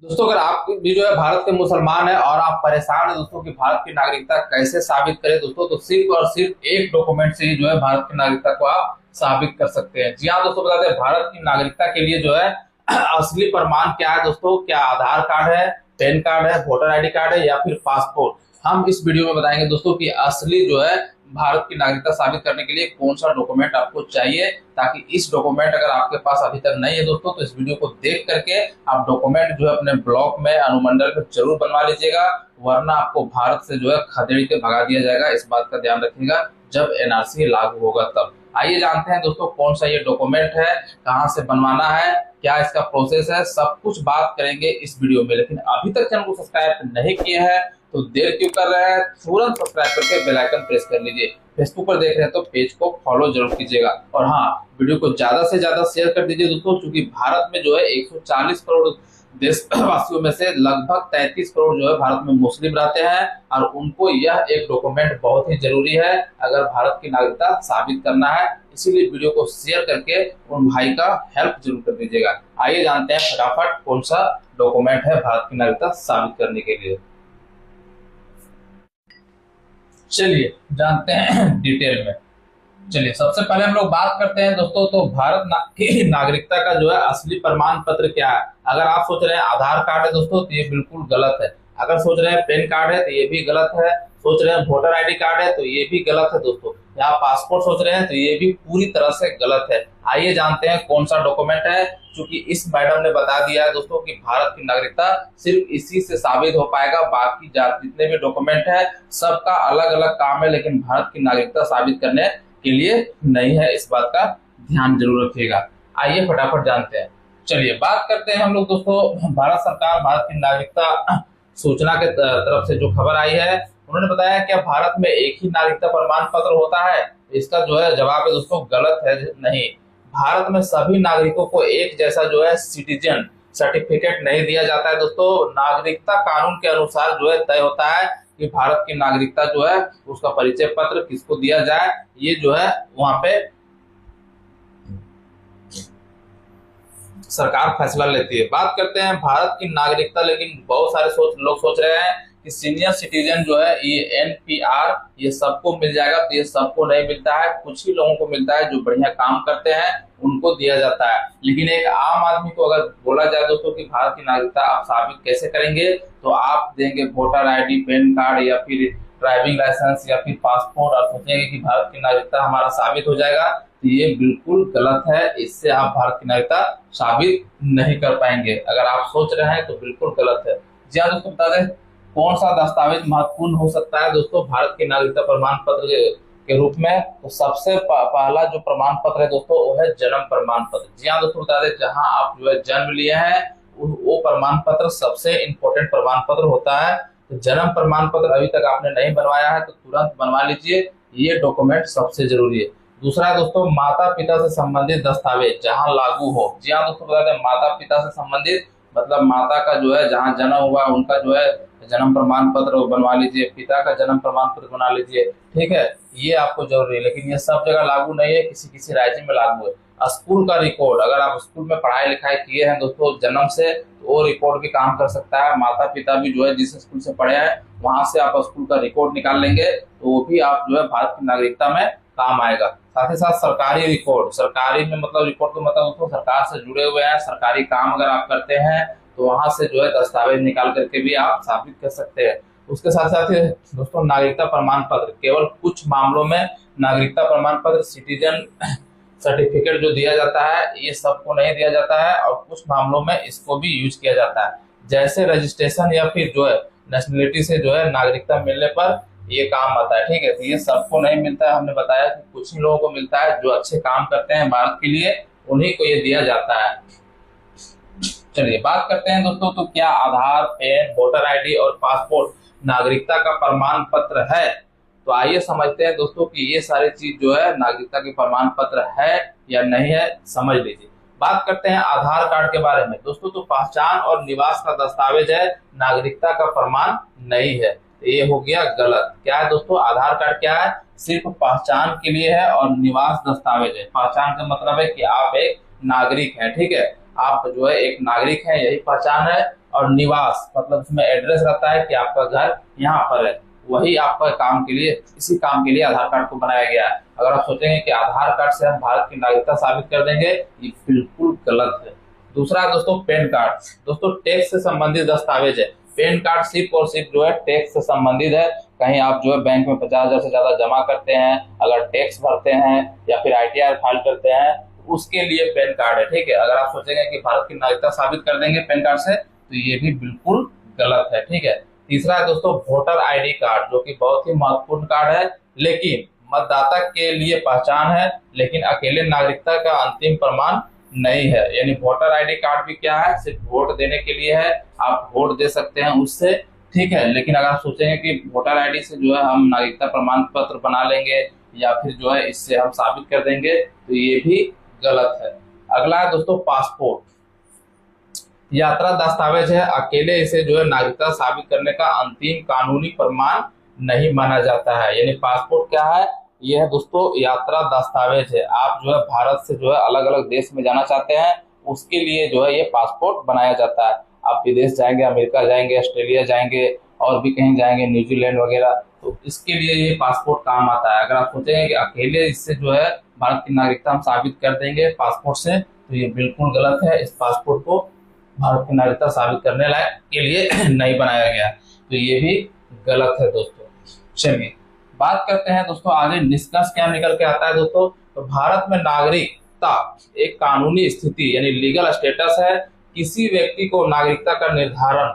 दोस्तों अगर आप भी जो है भारत के मुसलमान हैं और आप परेशान हैं दोस्तों कि भारत की नागरिकता कैसे साबित करें दोस्तों, तो सिर्फ और सिर्फ एक डॉक्यूमेंट से ही जो है भारत की नागरिकता को आप साबित कर सकते हैं। जी हाँ दोस्तों, बताते हैं भारत की नागरिकता के लिए जो है असली प्रमाण क्या है दोस्तों। क्या आधार कार्ड है, पैन कार्ड है, वोटर आईडी कार्ड है या फिर पासपोर्ट। हम इस वीडियो में बताएंगे दोस्तों कि असली जो है भारत की नागरिकता साबित करने के लिए कौन सा डॉक्यूमेंट आपको चाहिए, ताकि इस डॉक्यूमेंट अगर आपके पास अभी तक नहीं है दोस्तों तो इस वीडियो को देख करके आप डॉक्यूमेंट जो है अपने ब्लॉक में अनुमंडल में जरूर बनवा लीजिएगा, वरना आपको भारत से जो है खदेड़ के भगा दिया जाएगा। इस बात का ध्यान रखिएगा जब एनआरसी लागू होगा तब। आइए जानते हैं दोस्तों कौन सा ये डॉक्यूमेंट है, कहाँ से बनवाना है, क्या इसका प्रोसेस है, सब कुछ बात करेंगे इस वीडियो में। लेकिन अभी तक चैनल को सब्सक्राइब नहीं किए हैं तो देर क्यों कर रहे हैं, तुरंत सब्सक्राइब करके बेल आइकन प्रेस कर लीजिए। फेसबुक पर देख रहे हैं तो पेज को फॉलो जरूर कीजिएगा, और हाँ, वीडियो को ज्यादा से ज्यादा शेयर कर दीजिए दोस्तों, क्योंकि भारत में जो है 140 करोड़ देशवासियों में से लगभग 33 करोड़ जो है भारत में मुस्लिम रहते हैं, और उनको यह एक डॉक्यूमेंट बहुत ही जरूरी है अगर भारत की नागरिकता साबित करना है। इसीलिए वीडियो को शेयर करके उन भाई का हेल्प जरूर कर दीजिएगा। आइए जानते हैं फटाफट कौन सा डॉक्यूमेंट है भारत की नागरिकता साबित करने के लिए। चलिए जानते हैं डिटेल में। चलिए सबसे पहले हम लोग बात करते हैं दोस्तों, तो की नागरिकता का जो है असली प्रमाण पत्र क्या है। अगर आप सोच रहे हैं आधार कार्ड है दोस्तों तो ये बिल्कुल गलत है। अगर सोच रहे हैं पैन कार्ड है तो ये भी गलत है। सोच रहे हैं वोटर आईडी कार्ड है तो ये भी गलत है दोस्तों। या पासपोर्ट सोच रहे हैं तो ये भी पूरी तरह से गलत है। आइए जानते हैं कौन सा डॉक्यूमेंट है, क्योंकि इस मैडम ने बता दिया है दोस्तों कि भारत की नागरिकता सिर्फ इसी से साबित हो पाएगा। बाकी जितने भी डॉक्यूमेंट है सबका अलग अलग काम है, लेकिन भारत की नागरिकता साबित करने के लिए नहीं है। इस बात का ध्यान जरूर रखिएगा। आइए फटाफट जानते हैं। चलिए बात करते हैं हम लोग दोस्तों, भारत सरकार भारत की नागरिकता सूचना के तरफ से जो खबर आई है, उन्होंने बताया कि भारत में एक ही नागरिकता प्रमाण पत्र होता है। इसका जो है जवाब है दोस्तों गलत है। नहीं, भारत में सभी नागरिकों को एक जैसा जो है सिटीजन सर्टिफिकेट नहीं दिया जाता है दोस्तों। नागरिकता कानून के अनुसार जो है तय होता है कि भारत की नागरिकता जो है उसका परिचय पत्र किसको दिया जाए, ये जो है वहां पे सरकार फैसला लेती है। बात करते हैं भारत की नागरिकता, लेकिन बहुत सारे लोग सोच रहे हैं कि सीनियर सिटीजन जो है ये एनपीआर ये सबको मिल जाएगा, तो ये सबको नहीं मिलता है। कुछ ही लोगों को मिलता है जो बढ़िया काम करते हैं उनको दिया जाता है। लेकिन एक आम आदमी को अगर बोला जाए दोस्तों कि भारत की नागरिकता आप साबित कैसे करेंगे, तो आप देंगे वोटर आईडी, पैन कार्ड या फिर ड्राइविंग लाइसेंस या फिर पासपोर्ट, और सोचेंगे कि भारत की नागरिकता हमारा साबित हो जाएगा, तो ये बिल्कुल गलत है। इससे आप भारत की नागरिकता साबित नहीं कर पाएंगे। अगर आप सोच रहे हैं तो बिल्कुल गलत है। जी हाँ दोस्तों, बता दें कौन सा दस्तावेज महत्वपूर्ण हो सकता है दोस्तों भारत की नागरिकता प्रमाण पत्र के रूप में। तो सबसे पहला जो प्रमाण पत्र है दोस्तों वो है जन्म प्रमाण पत्र। जी हाँ दोस्तों, बता दें जहां आप जो है जन्म लिए हैं वो प्रमाण पत्र सबसे इंपॉर्टेंट प्रमाण पत्र होता है। तो जन्म प्रमाण पत्र अभी तक आपने नहीं बनवाया है तो तुरंत बनवा लीजिए, ये डॉक्यूमेंट सबसे जरूरी है। दूसरा दोस्तों माता पिता से संबंधित दस्तावेज जहां लागू हो। जी हाँ दोस्तों, बता दें माता पिता से संबंधित मतलब माता का जो है जहां जन्म हुआ उनका जो है जन्म प्रमाण पत्र बनवा लीजिए, पिता का जन्म प्रमाण पत्र बना लीजिए। ठीक है, ये आपको जरूरी है, लेकिन ये सब जगह लागू नहीं है, किसी किसी राज्य में लागू है। स्कूल का रिकॉर्ड, अगर आप स्कूल में पढ़ाई लिखाई किए हैं दोस्तों जन्म से, तो वो रिकॉर्ड भी काम कर सकता है। माता पिता भी जो है जिस स्कूल से पढ़े हैं वहां से आप स्कूल का रिकॉर्ड निकाल लेंगे तो वो भी आप जो है भारत की नागरिकता में काम आएगा। साथ ही साथ सरकारी रिकॉर्ड, सरकारी में मतलब रिकॉर्ड तो मतलब उसको सरकार से जुड़े हुए हैं, सरकारी काम अगर आप करते हैं तो वहां से जो है दस्तावेज निकाल करके भी आप साबित कर सकते हैं। उसके साथ साथ दोस्तों नागरिकता प्रमाण पत्र, केवल कुछ मामलों में नागरिकता प्रमाण पत्र सिटीजन सर्टिफिकेट जो दिया जाता है ये सबको नहीं दिया जाता है, और कुछ मामलों में इसको भी यूज किया जाता है, जैसे रजिस्ट्रेशन या फिर जो है नेशनलिटी से जो है नागरिकता मिलने पर ये काम आता है। ठीक है, तो ये सबको नहीं मिलता है। हमने बताया कि कुछ ही लोगों को मिलता है, जो अच्छे काम करते हैं भारत के लिए उन्हीं को ये दिया जाता है। चलिए बात करते हैं दोस्तों, तो क्या आधार, पैन, वोटर आईडी और पासपोर्ट नागरिकता का प्रमाण पत्र है। तो आइए समझते हैं दोस्तों कि ये सारी चीज जो है नागरिकता के प्रमाण पत्र है या नहीं है, समझ लीजिए। बात करते हैं आधार कार्ड के बारे में दोस्तों, तो पहचान और निवास का दस्तावेज है, नागरिकता का प्रमाण नहीं है। ये हो गया गलत। क्या है दोस्तों, आधार कार्ड क्या है, सिर्फ पहचान के लिए है, और निवास दस्तावेज है। पहचान का मतलब है कि आप एक नागरिक हैं। ठीक है, आप जो है एक नागरिक हैं, यही पहचान है। और निवास मतलब उसमें एड्रेस रहता है कि आपका घर यहाँ पर है, वही आपका काम के लिए, इसी काम के लिए आधार कार्ड को बनाया गया है। अगर आप सोचेंगे कि आधार कार्ड से हम भारत की नागरिकता साबित कर देंगे, ये बिल्कुल गलत है। दूसरा है दोस्तों पैन कार्ड। दोस्तों टैक्स से संबंधित दस्तावेज है। पैन कार्ड सिर्फ और सिर्फ जो है टैक्स से संबंधित है। कहीं आप जो है बैंक में 50,000 से ज्यादा जमा करते हैं, अगर टैक्स भरते हैं या फिर ITR फाइल करते हैं, उसके लिए पैन कार्ड है, ठीक है। अगर आप सोचेंगे कि भारत की नागरिकता साबित कर देंगे पैन कार्ड से, तो ये भी बिल्कुल गलत है, ठीक है। तीसरा है दोस्तों वोटर ID कार्ड, जो कि बहुत ही महत्वपूर्ण कार्ड है, लेकिन मतदाता के लिए पहचान है, लेकिन अकेले नागरिकता का अंतिम प्रमाण नहीं है। यानी वोटर ID कार्ड भी क्या है, सिर्फ वोट देने के लिए है, आप वोट दे सकते हैं उससे, ठीक है। लेकिन अगर आप सोचेंगे कि वोटर ID से जो है हम नागरिकता प्रमाण पत्र बना लेंगे या फिर जो है इससे हम साबित कर देंगे, तो ये भी गलत है। अगला है दोस्तों पासपोर्ट। यात्रा दस्तावेज है, अकेले इसे जो है नागरिकता साबित करने का अंतिम कानूनी प्रमाण नहीं माना जाता है। यानी पासपोर्ट क्या है, ये है दोस्तों यात्रा दस्तावेज है। आप जो है भारत से जो है अलग अलग देश में जाना चाहते हैं, उसके लिए जो है ये पासपोर्ट बनाया जाता है। आप विदेश जाएंगे, अमेरिका जाएंगे, ऑस्ट्रेलिया जाएंगे और भी कहीं जाएंगे, न्यूजीलैंड वगैरह, तो इसके लिए ये पासपोर्ट काम आता है। अगर आप सोचेंगे कि अकेले इससे जो है भारत की नागरिकता हम साबित कर देंगे पासपोर्ट से, तो ये बिल्कुल गलत है। इस पासपोर्ट को भारत की नागरिकता साबित करने लायक के लिए नहीं बनाया गया, तो ये भी गलत है दोस्तों। चलिए बात करते हैं दोस्तों आगे निष्कर्ष क्या निकल के आता है दोस्तों। तो भारत में नागरिकता एक कानूनी स्थिति यानी लीगल स्टेटस है। किसी व्यक्ति को नागरिकता का निर्धारण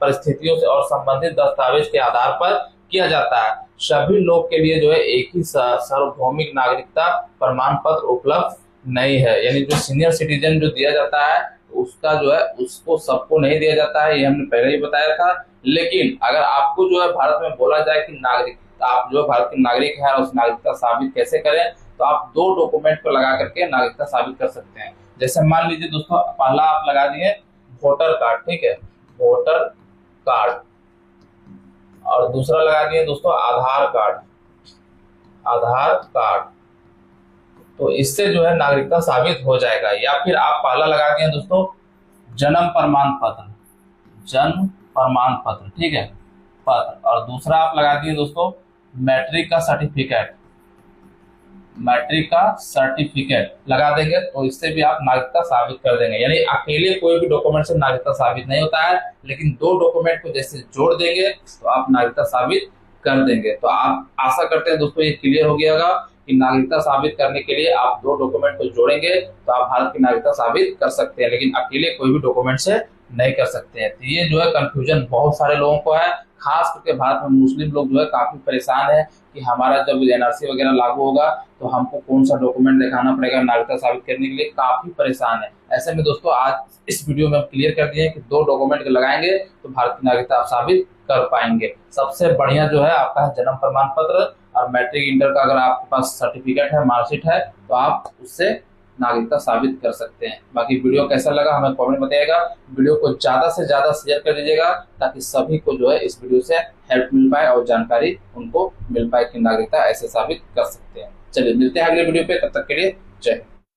परिस्थितियों से और संबंधित दस्तावेज के आधार पर किया जाता है। सभी लोग के लिए जो है एक ही सार्वभौमिक नागरिकता प्रमाण पत्र उपलब्ध नहीं है। यानी जो सीनियर सिटीजन जो दिया जाता है उसका जो है उसको सबको नहीं दिया जाता है, ये हमने पहले ही बताया था। लेकिन अगर आपको जो है भारत में बोला जाए कि नागरिक आप जो भारत के नागरिक हैं और उस नागरिकता साबित कैसे करें, तो आप 2 डॉक्यूमेंट को लगा करके नागरिकता साबित कर सकते हैं। जैसे मान लीजिए दोस्तों पहला आप लगा दिए वोटर कार्ड, ठीक है, वोटर कार्ड, और दूसरा लगा दिए दोस्तों आधार कार्ड, आधार कार्ड, तो इससे जो है नागरिकता साबित हो जाएगा। या फिर आप पहला लगा दिए दोस्तों जन्म प्रमाण पत्र, जन्म प्रमाण पत्र, ठीक है, पत्र, और दूसरा आप लगा दिए दोस्तों मैट्रिक का सर्टिफिकेट, मैट्रिक का सर्टिफिकेट लगा देंगे, तो इससे भी आप नागरिकता साबित कर देंगे। यानी अकेले कोई भी डॉक्यूमेंट से नागरिकता साबित नहीं होता है, लेकिन 2 डॉक्यूमेंट को जैसे जोड़ देंगे तो आप नागरिकता साबित कर देंगे। तो आप आशा करते हैं दोस्तों ये क्लियर हो गया होगा कि नागरिकता साबित करने के लिए आप 2 डॉक्यूमेंट को जोड़ेंगे तो आप भारत की नागरिकता साबित कर सकते हैं, लेकिन अकेले कोई भी डॉक्यूमेंट से नहीं कर सकते हैं। तो ये जो है कंफ्यूजन बहुत सारे लोगों को है, खास करके भारत में मुस्लिम लोग जो है काफी परेशान है कि हमारा जब NRC वगैरह लागू होगा तो हमको कौन सा डॉक्यूमेंट दिखाना पड़ेगा नागरिकता साबित करने के लिए, काफी परेशान है। ऐसे में दोस्तों आज इस वीडियो में हम क्लियर कर दिए कि 2 डॉक्यूमेंट लगाएंगे तो भारत की नागरिकता आप साबित कर पाएंगे। सबसे बढ़िया जो है आपका है जन्म प्रमाण पत्र और मैट्रिक इंटर का अगर आपके पास सर्टिफिकेट है, मार्कशीट है, तो आप उससे नागरिकता साबित कर सकते हैं। बाकी वीडियो कैसा लगा हमें कमेंट बताइएगा। वीडियो को ज्यादा से ज्यादा शेयर कर दीजिएगा ताकि सभी को जो है इस वीडियो से हेल्प मिल पाए और जानकारी उनको मिल पाए कि नागरिकता ऐसे साबित कर सकते हैं। चलिए मिलते हैं अगले वीडियो पे, तब तक के लिए जय हिंद।